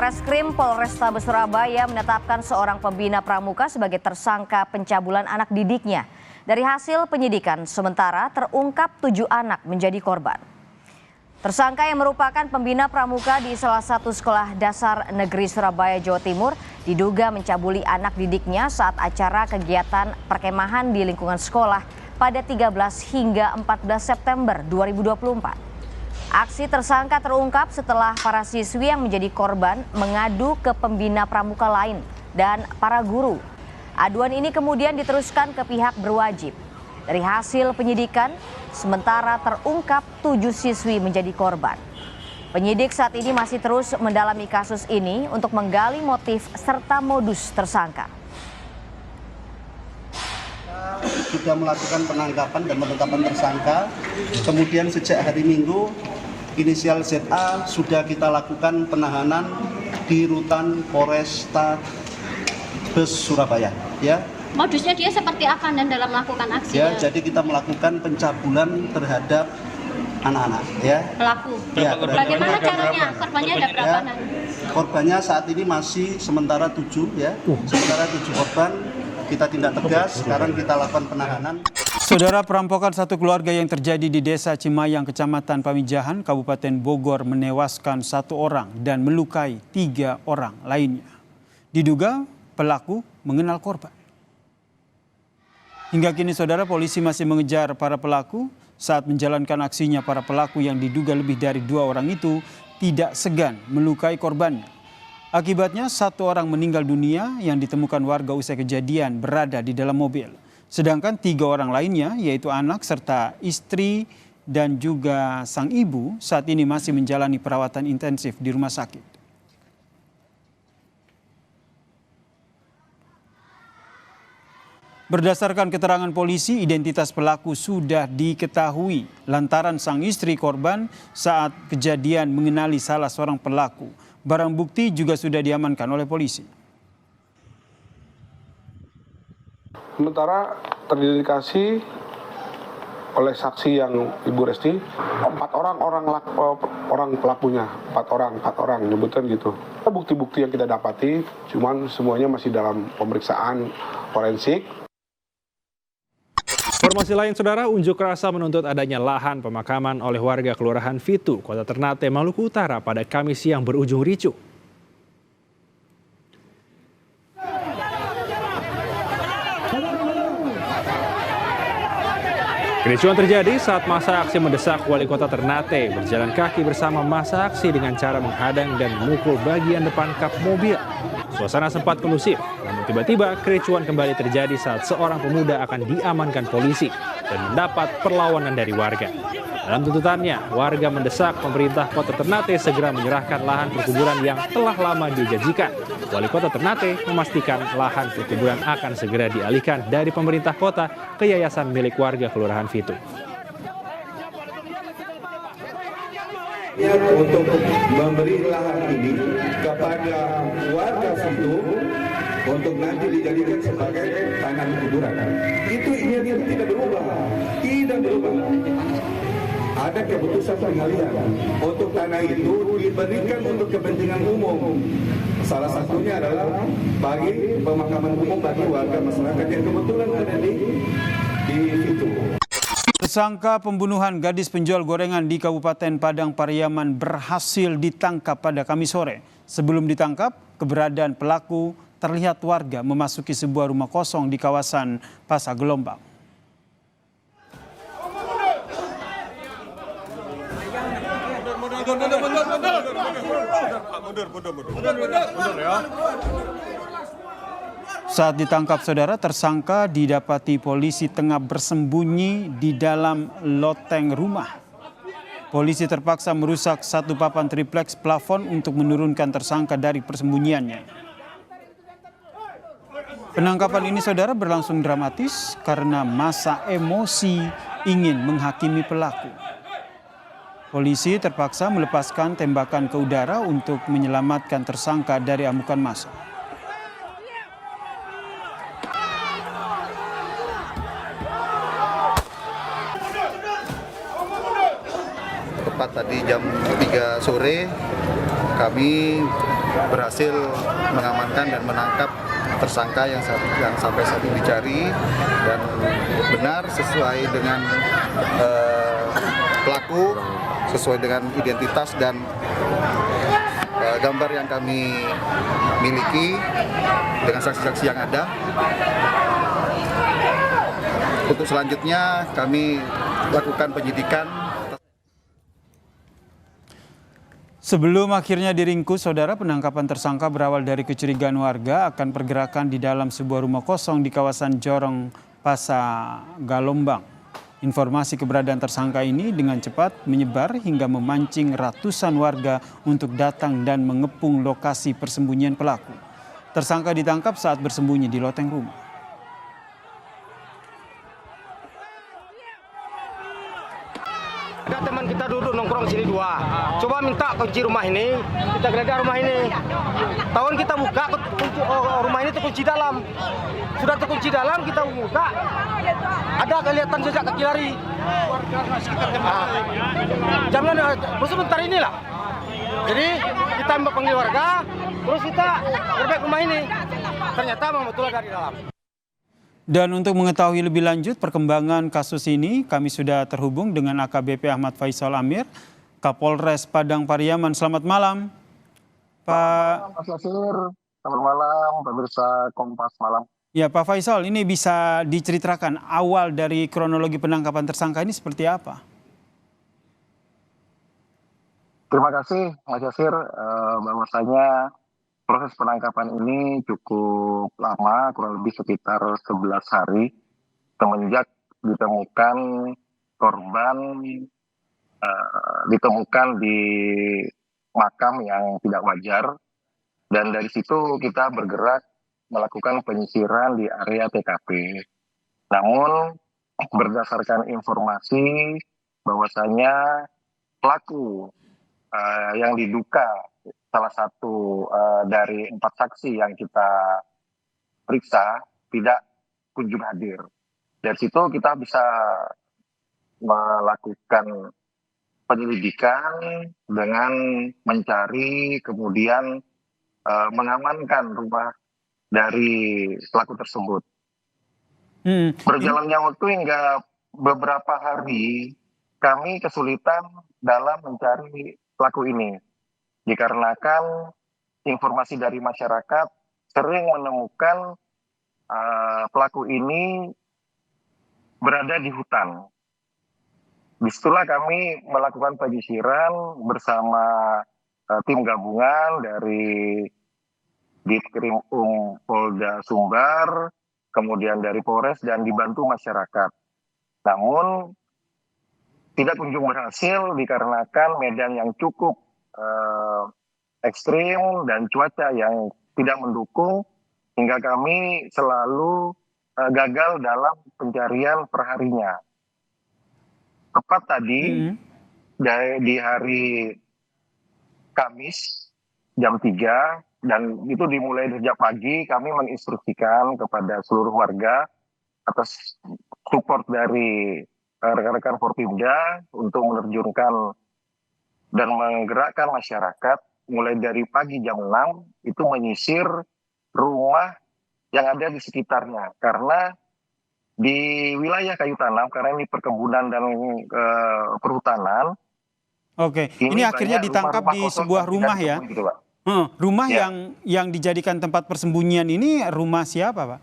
Satreskrim Polrestabes Surabaya menetapkan seorang pembina pramuka sebagai tersangka pencabulan anak didiknya. Dari hasil penyidikan, sementara terungkap 7 anak menjadi korban. Tersangka yang merupakan pembina pramuka di salah satu sekolah dasar negeri Surabaya, Jawa Timur, diduga mencabuli anak didiknya saat acara kegiatan perkemahan di lingkungan sekolah pada 13 hingga 14 September 2024. Aksi tersangka terungkap setelah para siswi yang menjadi korban mengadu ke pembina pramuka lain dan para guru. Aduan ini kemudian diteruskan ke pihak berwajib. Dari hasil penyidikan, sementara terungkap 7 siswi menjadi korban. Penyidik saat ini masih terus mendalami kasus ini untuk menggali motif serta modus tersangka. Sudah melakukan penangkapan dan penetapan tersangka. Kemudian sejak hari Minggu, inisial ZA sudah kita lakukan penahanan di rutan Polrestabes Surabaya. Ya. Modusnya dia seperti apa dan dalam melakukan aksi? Ya, jadi kita melakukan pencabulan terhadap anak-anak. Ya. Pelaku. Ya, bagaimana caranya? Korbannya ada berapa? Ya, korbannya saat ini masih sementara 7 ya. Sementara 7 korban. Kita tindak tegas, sekarang kita lakukan penahanan. Saudara, perampokan satu keluarga yang terjadi di Desa Cimayang, Kecamatan Pamijahan, Kabupaten Bogor menewaskan 1 orang dan melukai 3 orang lainnya. Diduga pelaku mengenal korban. Hingga kini saudara, polisi masih mengejar para pelaku. Saat menjalankan aksinya, para pelaku yang diduga lebih dari 2 orang itu tidak segan melukai korbannya. Akibatnya 1 orang meninggal dunia yang ditemukan warga usai kejadian berada di dalam mobil. Sedangkan 3 orang lainnya yaitu anak serta istri dan juga sang ibu saat ini masih menjalani perawatan intensif di rumah sakit. Berdasarkan keterangan polisi, identitas pelaku sudah diketahui lantaran sang istri korban saat kejadian mengenali salah seorang pelaku. Barang bukti juga sudah diamankan oleh polisi. Sementara teridentifikasi oleh saksi yang Ibu Resti, 4 orang pelakunya, 4 orang nyebutan gitu. Bukti-bukti yang kita dapati, cuman semuanya masih dalam pemeriksaan forensik. Informasi lain saudara, unjuk rasa menuntut adanya lahan pemakaman oleh warga Kelurahan Fitu, Kota Ternate, Maluku Utara pada Kamis siang berujung ricuh. Kericuhan terjadi saat massa aksi mendesak Wali Kota Ternate berjalan kaki bersama massa aksi dengan cara menghadang dan memukul bagian depan kap mobil. Suasana sempat kondusif, namun tiba-tiba kericuhan kembali terjadi saat seorang pemuda akan diamankan polisi dan mendapat perlawanan dari warga. Dalam tuntutannya, warga mendesak pemerintah Kota Ternate segera menyerahkan lahan perkuburan yang telah lama dijanjikan. Wali Kota Ternate memastikan lahan perkuburan akan segera dialihkan dari pemerintah kota ke yayasan milik warga Kelurahan Fitu. Untuk memberi lahan ini kepada warga Fitu untuk nanti dijadikan sebagai tanah kuburan. Itu tidak berubah, tidak berubah. Ada keputusan pengalihan untuk tanah itu diberikan untuk kepentingan umum. Salah satunya adalah bagi pemakaman umum bagi warga masyarakat yang kebetulan ada di Fitu. Tersangka pembunuhan gadis penjual gorengan di Kabupaten Padang Pariaman berhasil ditangkap pada Kamis sore. Sebelum ditangkap, keberadaan pelaku terlihat warga memasuki sebuah rumah kosong di kawasan Pasar Gelombang. Saat ditangkap saudara, tersangka didapati polisi tengah bersembunyi di dalam loteng rumah. Polisi terpaksa merusak 1 papan tripleks plafon untuk menurunkan tersangka dari persembunyiannya. Penangkapan ini saudara berlangsung dramatis karena massa emosi ingin menghakimi pelaku. Polisi terpaksa melepaskan tembakan ke udara untuk menyelamatkan tersangka dari amukan massa. Tepat tadi jam 3 sore kami berhasil mengamankan dan menangkap tersangka yang sampai saat ini dicari, dan benar sesuai dengan pelaku, sesuai dengan identitas dan gambar yang kami miliki dengan saksi-saksi yang ada. Untuk selanjutnya kami lakukan penyidikan. Sebelum akhirnya diringkus, saudara, penangkapan tersangka berawal dari kecurigaan warga akan pergerakan di dalam sebuah rumah kosong di kawasan Jorong, Pasagalombang. Informasi keberadaan tersangka ini dengan cepat menyebar hingga memancing ratusan warga untuk datang dan mengepung lokasi persembunyian pelaku. Tersangka ditangkap saat bersembunyi di loteng rumah. Ada teman kita duduk nongkrong sini dua. Coba minta kunci rumah ini, kita geledah rumah ini. Tahun kita buka rumah ini terkunci dalam. Sudah terkunci dalam, kita buka. Ada kelihatan jejak kaki lari. Jam sebentar inilah. Jadi kita panggil warga, terus kita gerbek rumah ini. Ternyata memang betul dari dalam. Dan untuk mengetahui lebih lanjut perkembangan kasus ini, kami sudah terhubung dengan AKBP Ahmad Faisal Amir, Kapolres Padang Pariaman. Selamat malam, Pak. Mas Nasir, selamat malam, pemirsa Kompas Malam. Ya, Pak Faisal, ini bisa diceritakan awal dari kronologi penangkapan tersangka ini seperti apa? Terima kasih, Mas Nasir. Bahwasanya proses penangkapan ini cukup lama, kurang lebih sekitar 11 hari semenjak ditemukan korban ditemukan di makam yang tidak wajar, dan dari situ kita bergerak melakukan penyisiran di area TKP. Namun berdasarkan informasi bahwasanya pelaku yang diduga salah satu dari 4 saksi yang kita periksa tidak kunjung hadir. Dari situ kita bisa melakukan penyelidikan dengan mencari, kemudian mengamankan rumah dari pelaku tersebut. Berjalannya waktu hingga beberapa hari, kami kesulitan dalam mencari pelaku ini. Dikarenakan informasi dari masyarakat sering menemukan pelaku ini berada di hutan. Disitulah kami melakukan penyisiran bersama tim gabungan dari Ditkrim Polda Sumbar, kemudian dari Polres, dan dibantu masyarakat. Namun tidak kunjung berhasil dikarenakan medan yang cukup ekstrim dan cuaca yang tidak mendukung, hingga kami selalu gagal dalam pencarian perharinya. Tepat tadi di hari Kamis jam 3, dan itu dimulai sejak pagi, kami menginstruksikan kepada seluruh warga atas support dari rekan-rekan Forpimda untuk menerjunkan dan menggerakkan masyarakat mulai dari pagi jam 6 itu menyisir rumah yang ada di sekitarnya. Karena di wilayah Kayu Tanam, karena ini perkebunan dan perhutanan. Oke, ini akhirnya ditangkap di sebuah rumah ya? Gitu, Pak. Rumah ya. yang dijadikan tempat persembunyian ini rumah siapa, Pak?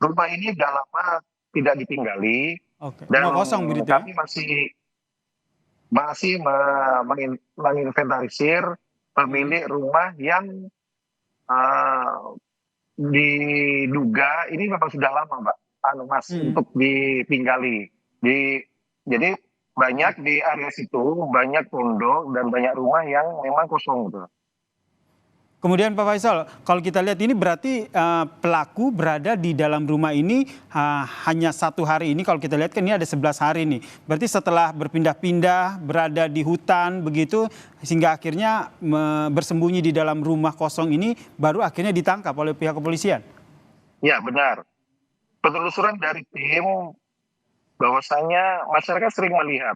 Rumah ini sudah lama tidak ditinggali. Oke. Dan rumah kosong begitu ya? Kami masih menginventarisir pemilik rumah yang diduga ini memang sudah lama, Mbak, Mas, untuk ditinggali. Jadi banyak di area situ, banyak pondok dan banyak rumah yang memang kosong gitu. Kemudian Pak Faisal, kalau kita lihat ini berarti pelaku berada di dalam rumah ini hanya 1 hari ini. Kalau kita lihat kan ini ada 11 hari nih. Berarti setelah berpindah-pindah, berada di hutan begitu, sehingga akhirnya bersembunyi di dalam rumah kosong ini, baru akhirnya ditangkap oleh pihak kepolisian. Ya, benar. Penelusuran dari tim bahwasanya masyarakat sering melihat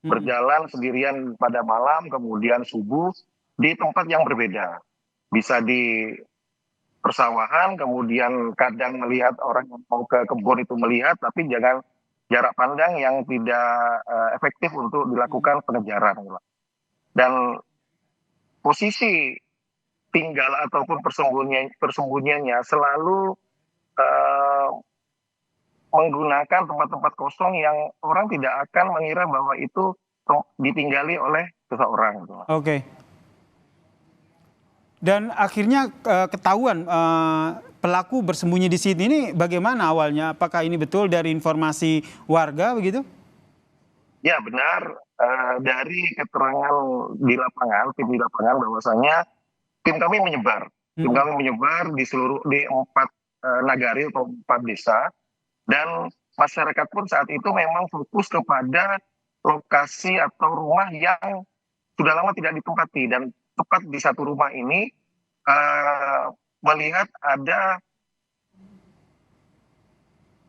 berjalan sendirian pada malam, kemudian subuh, di tempat yang berbeda. Bisa di persawahan, kemudian kadang melihat orang yang mau ke kebun itu melihat, tapi jangan jarak pandang yang tidak efektif untuk dilakukan pengejaran. Dan posisi tinggal ataupun persembunyiannya selalu menggunakan tempat-tempat kosong yang orang tidak akan mengira bahwa itu ditinggali oleh seseorang. Oke. Dan akhirnya ketahuan pelaku bersembunyi di sini. Ini bagaimana awalnya? Apakah ini betul dari informasi warga begitu? Ya benar, dari keterangan di lapangan, tim di lapangan bahwasanya tim kami menyebar. Tim kami menyebar di 4 nagari atau 4 desa. Dan masyarakat pun saat itu memang fokus kepada lokasi atau rumah yang sudah lama tidak ditempati. Dan tepat di satu rumah ini melihat ada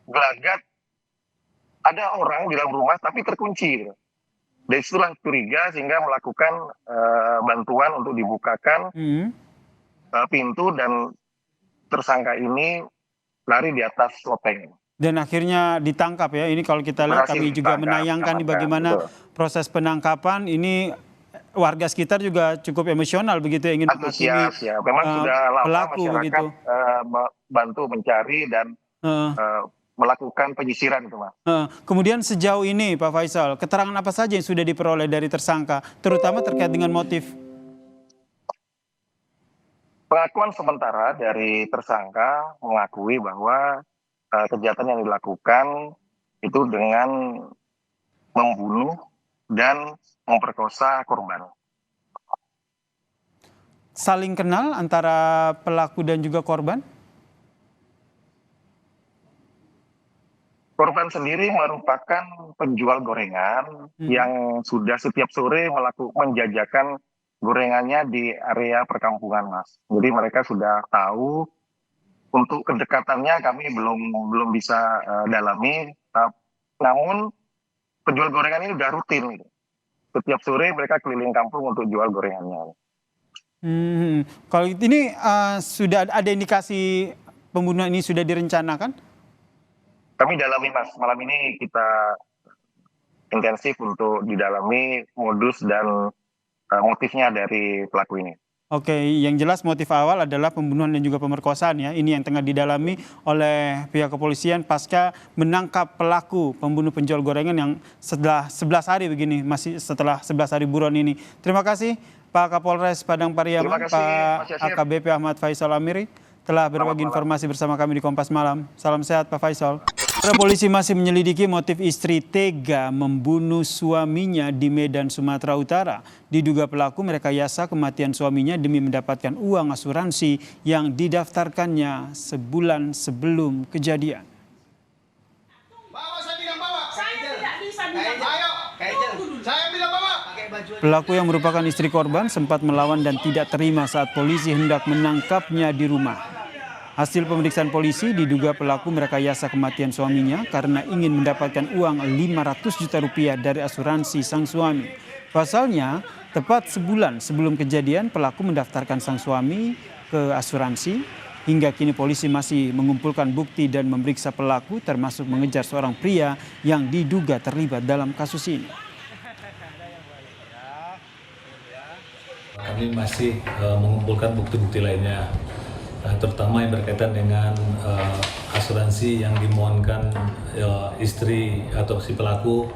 gelagat, ada orang di dalam rumah tapi terkunci. Dari situlah curiga sehingga melakukan bantuan untuk dibukakan pintu dan tersangka ini lari di atas loteng. Dan akhirnya ditangkap ya. Ini kalau kita lihat kami juga menayangkan bagaimana proses penangkapan ini. Warga sekitar juga cukup emosional begitu ingin menghakimi ya. Memang sudah lama pelaku masyarakat begitu. Bantu mencari dan melakukan penyisiran itu, Mas. Kemudian sejauh ini Pak Faisal, keterangan apa saja yang sudah diperoleh dari tersangka, terutama terkait dengan motif? Pengakuan sementara dari tersangka mengakui bahwa kejahatan yang dilakukan itu dengan membunuh dan memperkosa korban. Saling kenal antara pelaku dan juga korban? Korban sendiri merupakan penjual gorengan yang sudah setiap sore menjajakan gorengannya di area perkampungan, Mas. Jadi mereka sudah tahu. Untuk kedekatannya kami belum bisa dalami. Namun penjual gorengan ini sudah rutin. Setiap sore mereka keliling kampung untuk jual gorengannya. Kalau ini sudah ada indikasi pembunuhan ini sudah direncanakan? Kami dalami, Mas. Malam ini kita intensif untuk didalami modus dan motifnya dari pelaku ini. Oke, yang jelas motif awal adalah pembunuhan dan juga pemerkosaan ya. Ini yang tengah didalami oleh pihak kepolisian pasca menangkap pelaku pembunuh penjual gorengan yang setelah 11 hari begini, masih setelah 11 hari buron ini. Terima kasih Pak Kapolres Padang Pariaman, Pak AKBP Ahmad Faisal Amiri telah berbagi informasi bersama kami di Kompas Malam. Salam sehat Pak Faisal. Polisi masih menyelidiki motif istri tega membunuh suaminya di Medan, Sumatera Utara. Diduga pelaku merekayasa kematian suaminya demi mendapatkan uang asuransi yang didaftarkannya sebulan sebelum kejadian. Pelaku yang merupakan istri korban sempat melawan dan tidak terima saat polisi hendak menangkapnya di rumah. Hasil pemeriksaan polisi diduga pelaku merekayasa kematian suaminya karena ingin mendapatkan uang 500 juta rupiah dari asuransi sang suami. Pasalnya, tepat sebulan sebelum kejadian pelaku mendaftarkan sang suami ke asuransi. Hingga kini polisi masih mengumpulkan bukti dan memeriksa pelaku termasuk mengejar seorang pria yang diduga terlibat dalam kasus ini. Kami masih mengumpulkan bukti-bukti lainnya, terutama yang berkaitan dengan asuransi yang dimohonkan istri atau si pelaku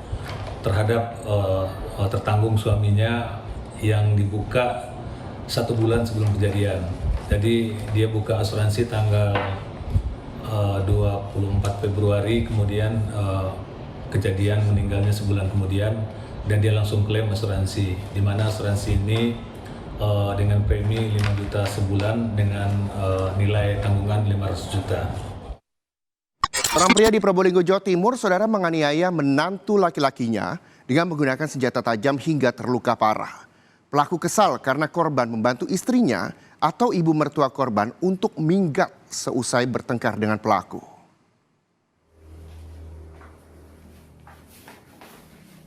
terhadap tertanggung suaminya yang dibuka 1 bulan sebelum kejadian. Jadi dia buka asuransi tanggal 24 Februari, kemudian kejadian meninggalnya sebulan kemudian, dan dia langsung klaim asuransi, di mana asuransi ini dengan premi 5 juta sebulan dengan nilai tanggungan 500 juta. Seorang pria di Probolinggo, Jawa Timur, saudara menganiaya menantu laki-lakinya dengan menggunakan senjata tajam hingga terluka parah. Pelaku kesal karena korban membantu istrinya atau ibu mertua korban untuk minggat seusai bertengkar dengan pelaku.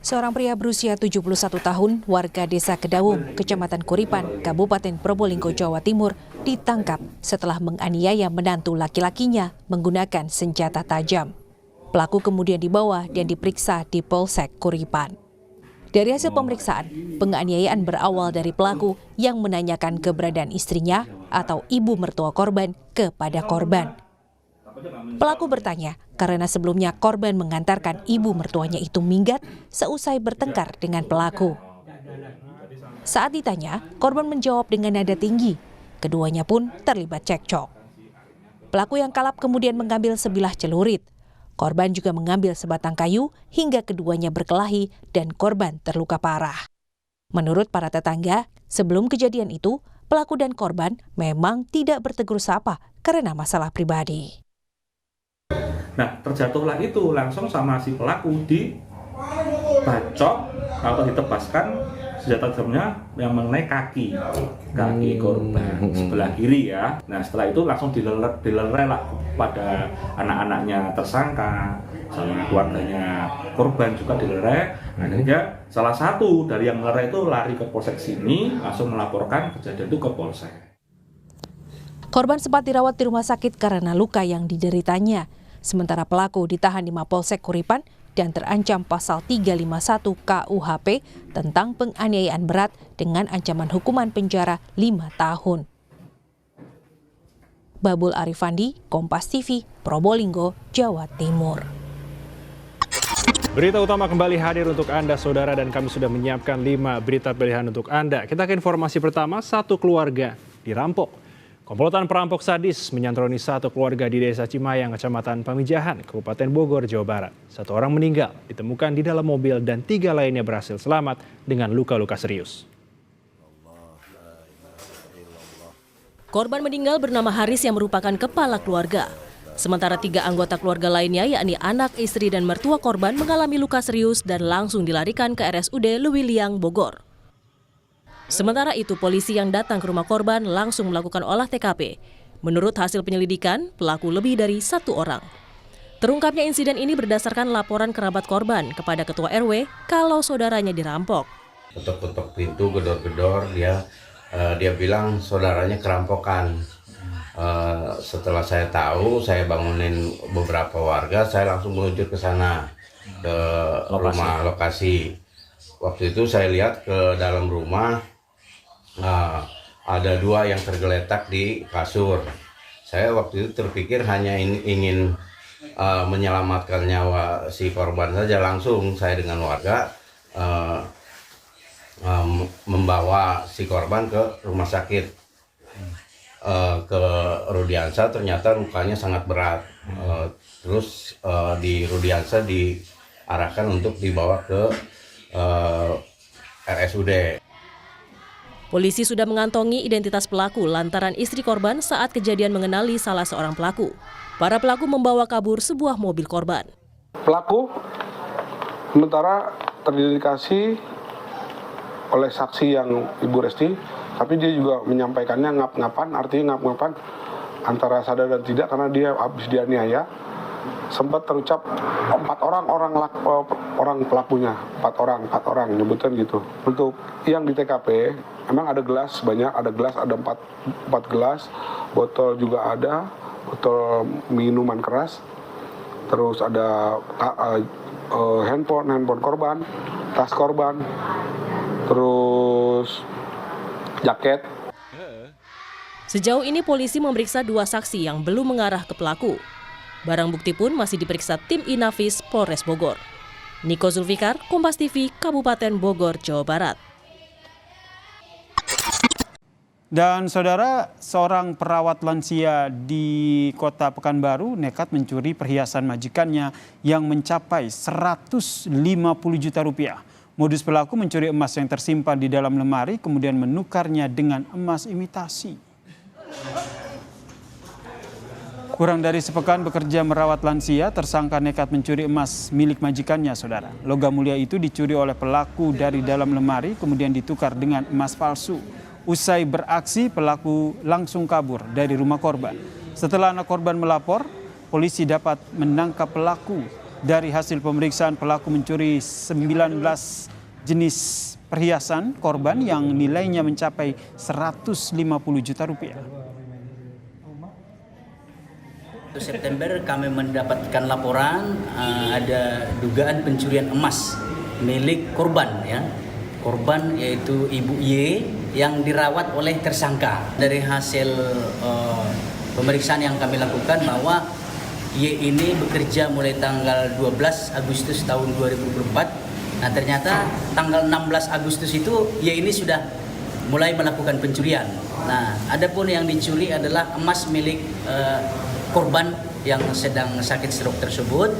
Seorang pria berusia 71 tahun, warga desa Kedawung, Kecamatan Kuripan, Kabupaten Probolinggo, Jawa Timur, ditangkap setelah menganiaya menantu laki-lakinya menggunakan senjata tajam. Pelaku kemudian dibawa dan diperiksa di Polsek Kuripan. Dari hasil pemeriksaan, penganiayaan berawal dari pelaku yang menanyakan keberadaan istrinya atau ibu mertua korban kepada korban. Pelaku bertanya karena sebelumnya korban mengantarkan ibu mertuanya itu minggat seusai bertengkar dengan pelaku. Saat ditanya, korban menjawab dengan nada tinggi. Keduanya pun terlibat cekcok. Pelaku yang kalap kemudian mengambil sebilah celurit. Korban juga mengambil sebatang kayu hingga keduanya berkelahi dan korban terluka parah. Menurut para tetangga, sebelum kejadian itu, pelaku dan korban memang tidak bertegur sapa karena masalah pribadi. Nah, terjatuhlah itu langsung sama si pelaku dibacok atau ditebaskan senjata tajamnya yang mengenai kaki korban sebelah kiri ya. Nah, setelah itu langsung dilerai lah pada anak-anaknya tersangka, sama keluarganya korban juga dilerai. Akhirnya salah satu dari yang melerai itu lari ke polsek sini, langsung melaporkan kejadian itu ke polsek. Korban sempat dirawat di rumah sakit karena luka yang dideritanya. Sementara pelaku ditahan di Mapolsek Kuripan dan terancam pasal 351 KUHP tentang penganiayaan berat dengan ancaman hukuman penjara 5 tahun. Babul Arifandi, Kompas TV, Probolinggo, Jawa Timur. Berita utama kembali hadir untuk Anda, Saudara, dan kami sudah menyiapkan 5 berita pilihan untuk Anda. Kita ke informasi pertama, satu keluarga dirampok. Komplotan perampok sadis menyantroni satu keluarga di Desa Cimayang, Kecamatan Pamijahan, Kabupaten Bogor, Jawa Barat. Satu orang meninggal, ditemukan di dalam mobil dan 3 lainnya berhasil selamat dengan luka-luka serius. Korban meninggal bernama Haris yang merupakan kepala keluarga. Sementara 3 anggota keluarga lainnya, yakni anak, istri, dan mertua korban mengalami luka serius dan langsung dilarikan ke RSUD Lewiliang, Bogor. Sementara itu, polisi yang datang ke rumah korban langsung melakukan olah TKP. Menurut hasil penyelidikan, pelaku lebih dari 1 orang. Terungkapnya insiden ini berdasarkan laporan kerabat korban kepada ketua RW kalau saudaranya dirampok. Ketok-ketok pintu, gedor-gedor, dia bilang saudaranya kerampokan. Setelah saya tahu, saya bangunin beberapa warga, saya langsung meluncur ke sana, ke rumah lokasi. Waktu itu saya lihat ke dalam rumah, ada 2 yang tergeletak di kasur. Saya waktu itu terpikir hanya ingin menyelamatkan nyawa si korban saja. Langsung saya dengan warga membawa si korban ke rumah sakit, ke Rudiansa. Ternyata lukanya sangat berat. Terus di Rudiansa diarahkan untuk dibawa ke RSUD. Polisi sudah mengantongi identitas pelaku lantaran istri korban saat kejadian mengenali salah seorang pelaku. Para pelaku membawa kabur sebuah mobil korban. Pelaku sementara teridentifikasi oleh saksi yang Ibu Resti, tapi dia juga menyampaikannya ngap-ngapan, artinya ngap-ngapan antara sadar dan tidak karena dia habis dianiaya. Sempat terucap 4 orang pelakunya, 4 orang nyebutan gitu. Untuk yang di TKP memang ada gelas banyak, ada 4 gelas, botol juga ada, botol minuman keras, terus ada handphone korban, tas korban, terus jaket. Sejauh ini polisi memeriksa 2 saksi yang belum mengarah ke pelaku. Barang bukti pun masih diperiksa tim Inafis Polres Bogor. Niko Zulfikar, Kompas TV, Kabupaten Bogor, Jawa Barat. Dan saudara, seorang perawat lansia di Kota Pekanbaru nekat mencuri perhiasan majikannya yang mencapai 150 juta rupiah. Modus pelaku mencuri emas yang tersimpan di dalam lemari kemudian menukarnya dengan emas imitasi. Kurang dari sepekan bekerja merawat lansia, tersangka nekat mencuri emas milik majikannya, saudara. Logam mulia itu dicuri oleh pelaku dari dalam lemari, kemudian ditukar dengan emas palsu. Usai beraksi, pelaku langsung kabur dari rumah korban. Setelah anak korban melapor, polisi dapat menangkap pelaku Dari hasil pemeriksaan, pelaku mencuri 19 jenis perhiasan korban yang nilainya mencapai 150 juta rupiah. September kami mendapatkan laporan ada dugaan pencurian emas milik korban, ya. Korban yaitu Ibu Y yang dirawat oleh tersangka. Dari hasil pemeriksaan yang kami lakukan bahwa Y ini bekerja mulai tanggal 12 Agustus tahun 2024. Nah, ternyata tanggal 16 Agustus itu Y ini sudah mulai melakukan pencurian. Nah, adapun yang dicuri adalah emas milik korban yang sedang sakit stroke tersebut.